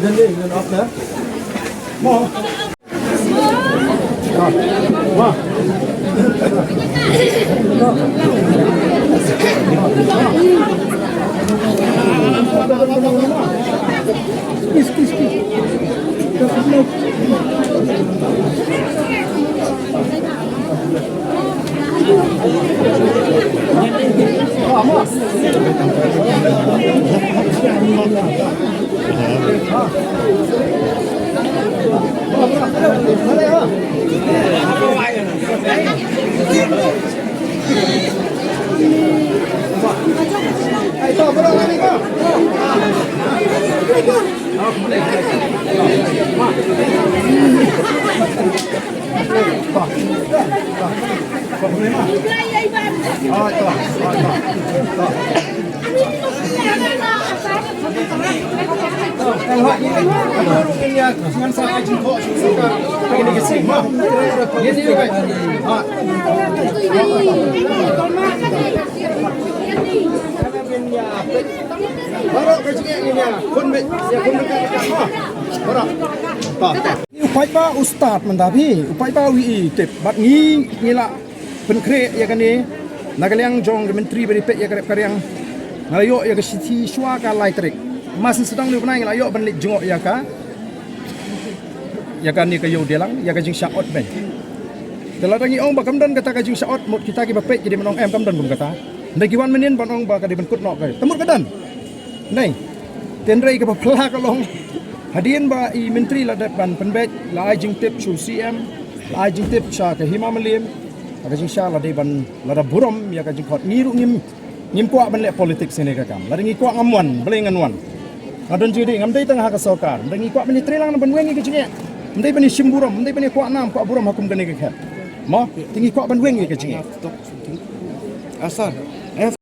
งินออฟนะมองมา Upaya ustad mendapi, upaya WI tip. Bat ni nila penkre ya kan ni. Nagaliang jong menteri beripet ya kerep karyang. Ngalayo ya ke siti shwa ka elektrik. Masin sedang lu penai ngalayo benlik jengok ya ka. Ya kan ni kayo delang ya ka jing syaot ben. Kalau tangi ong ba kamdan kata ka jing syaot mut kita ki bapet jadi menong kamdan bum kata. Ndai kiwan menin banong ba ka di benkut nok ka. Temut kadan. Nei. Tenrei ka pala ka long. Hadian ba i menteri la depan penbet la jing tip chu CM la jing tip sha ka hima malim ka jing sha la depan la da burom ya ka jing khot ngiru ngim kwa ban le politik sini ka kam la ngi kwa ngamwan belengan wan adon jidi ngam dei tengah ka sokar ngi kwa menteri lang ban wengi ka jing ndai ban simburom ndai ban kwa nam kwa burom hakum ka ni ka mo tingi kwa ban wengi ka jing asal